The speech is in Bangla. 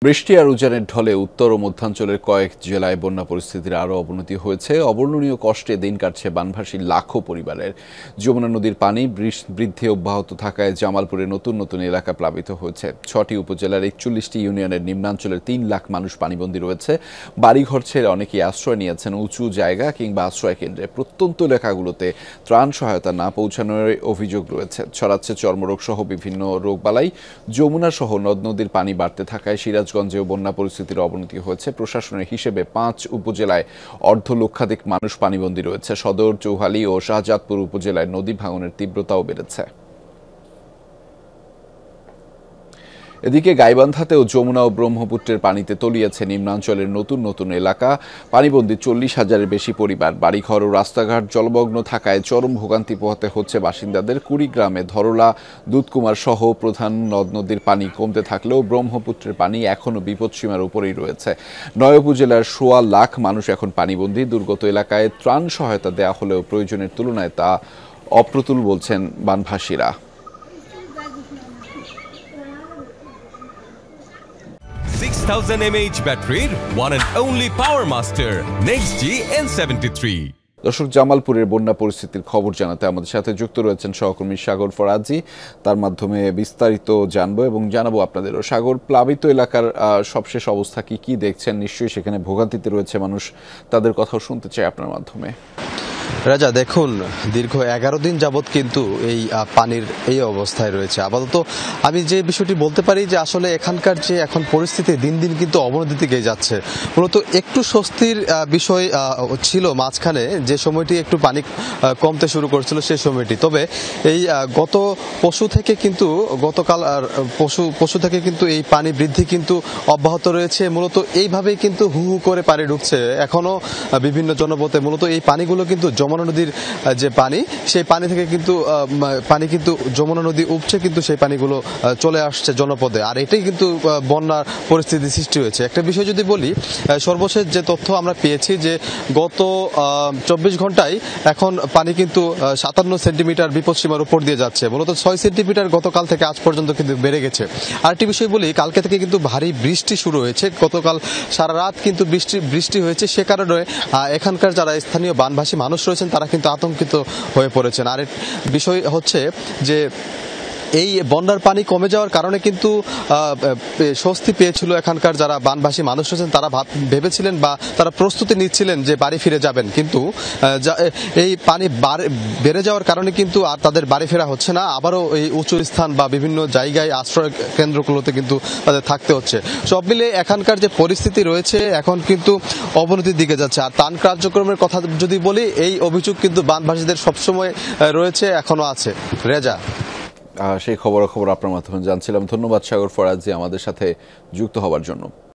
বৃষ্টি আর উজানের ঢলে উত্তর ও মধ্যাঞ্চলের কয়েক জেলায় বন্যা পরিস্থিতির আরও অবনতি হয়েছে। অবর্ণনীয় কষ্টে দিন কাটছে বানভাসী লাখো পরিবারের। যমুনা নদীর পানি বৃদ্ধি অব্যাহত থাকায় জামালপুরে নতুন নতুন এলাকা প্লাবিত হয়েছে। 6টি উপজেলার 41টি ইউনিয়নের নিম্নাঞ্চলের 3 লাখ মানুষ পানিবন্দী রয়েছে। বাড়িঘর ছেড়ে অনেকেই আশ্রয় নিয়েছেন উঁচু জায়গা কিংবা আশ্রয় কেন্দ্রে। প্রত্যন্ত এলাকাগুলোতে ত্রাণ সহায়তা না পৌঁছানোর অভিযোগ রয়েছে। ছড়াচ্ছে চর্মরোগ সহ বিভিন্ন রোগবালাই। যমুনা সহ নদ নদীর পানি বাড়তে থাকায় সিরাজগঞ্জেও বন্যা পরিস্থিতির অবনতি হয়েছে। প্রশাসনের হিসেবে 5 উপজেলায় অর্ধলক্ষাধিক মানুষ পানিবন্দী রয়েছে। সদর, চৌহালি ও শাহজাদপুর উপজেলায় নদী ভাঙনের তীব্রতাও বেড়েছে। এদিকে গাইবান্ধাতেও যমুনা ও ব্রহ্মপুত্রের পানিতে তলিয়েছে নিম্নাঞ্চলের নতুন নতুন এলাকা। পানিবন্দী 40,000-এর বেশি পরিবার। বাড়িঘর ও রাস্তাঘাট জলমগ্ন থাকায় চরম ভোগান্তি পোহাতে হচ্ছে বাসিন্দাদের। কুড়িগ্রামে ধরলা, দুধকুমার সহ প্রধান নদ নদীর পানি কমতে থাকলেও ব্রহ্মপুত্রের পানি এখনও বিপদসীমার উপরেই রয়েছে। 9 উপজেলার 1.25 লাখ মানুষ এখন পানিবন্দী। দুর্গত এলাকায় ত্রাণ সহায়তা দেওয়া হলেও প্রয়োজনের তুলনায় তা অপ্রতুল বলছেন বানভাসীরা। 6000 mAh ব্যাটারির one and only Power Master NextG N73। দর্শক, জামালপুরের বন্যা পরিস্থিতির খবর জানাতে আমাদের সাথে যুক্ত রয়েছেন সহকর্মী সাগর ফরাজি। তার মাধ্যমে বিস্তারিত জানবো এবং জানাবো আপনাদেরও। সাগর, প্লাবিত এলাকার সবশেষ অবস্থা কি দেখছেন? নিশ্চয়ই সেখানে ভোগান্তিতে রয়েছে মানুষ, তাদের কথাও শুনতে চাই আপনার মাধ্যমে। রাজা, দেখুন, দীর্ঘ 11 দিন যাবৎ কিন্তু এই পানির এই অবস্থায় রয়েছে। আপাতত আমি যে বিষয়টি বলতে পারি যে আসলে এখানকার যে এখন পরিস্থিতি দিন দিন কিন্তু অবনতির দিকে যাচ্ছে। মূলত একটু স্বস্তির বিষয় ছিল মাঝখানে, যে সময়টি একটু পানি কমতে শুরু করেছিল সেই সময়টি। তবে এই গত পরশু থেকে কিন্তু এই পানি বৃদ্ধি কিন্তু অব্যাহত রয়েছে। মূলত এইভাবেই কিন্তু হু হু করে পানি ঢুকছে এখনো বিভিন্ন জনপথে। মূলত এই পানিগুলো কিন্তু যমুনা নদীর যে পানি, সেই পানি থেকে কিন্তু যমুনা নদী উপচে কিন্তু সেই পানিগুলো চলে আসছে জনপদে। আর এটাই কিন্তু বন্যার পরিস্থিতি সৃষ্টি হয়েছে। একটা বিষয় যদি বলি, সর্বশেষ যে তথ্য আমরা পেয়েছি যে গত 24 ঘন্টায় এখন পানি কিন্তু 57 সেন্টিমিটার বিপদসীমার উপর দিয়ে যাচ্ছে। মূলত 6 সেন্টিমিটার গতকাল থেকে আজ পর্যন্ত কিন্তু বেড়ে গেছে। আরেকটি বিষয় বলি, কালকে থেকে কিন্তু ভারী বৃষ্টি শুরু হয়েছে। গতকাল সারা রাত কিন্তু বৃষ্টি হয়েছে। সে কারণে এখানকার যারা স্থানীয় বানভাসী মানুষ রয়েছেন তারা কিন্তু আতঙ্কিত হয়ে পড়েছেন। আর বিষয় হচ্ছে যে এই বন্যার পানি কমে যাওয়ার কারণে কিন্তু স্বস্তি পেয়েছিল এখানকার যারা বানভাসী মানুষ রয়েছেন। তারা ভেবেছিলেন বা তারা প্রস্তুতি নিচ্ছিলেন যে বাড়ি ফিরে যাবেন, কিন্তু এই পানি বেড়ে যাওয়ার কারণে কিন্তু আর তাদের বাড়ি ফেরা হচ্ছে না। আবারও এই উঁচু স্থান বা বিভিন্ন জায়গায় আশ্রয় কেন্দ্রগুলোতে কিন্তু তাদের থাকতে হচ্ছে। সব মিলে এখানকার যে পরিস্থিতি রয়েছে এখন কিন্তু অবনতির দিকে যাচ্ছে। আর ত্রাণ কার্যক্রমের কথা যদি বলি, এই অভিযোগ কিন্তু বানভাসীদের সবসময় রয়েছে, এখনো আছে। রেজা, সেই খবর আপনার মাধ্যমে জানছিলাম। ধন্যবাদ সাগর ফরাজি আমাদের সাথে যুক্ত হওয়ার জন্য।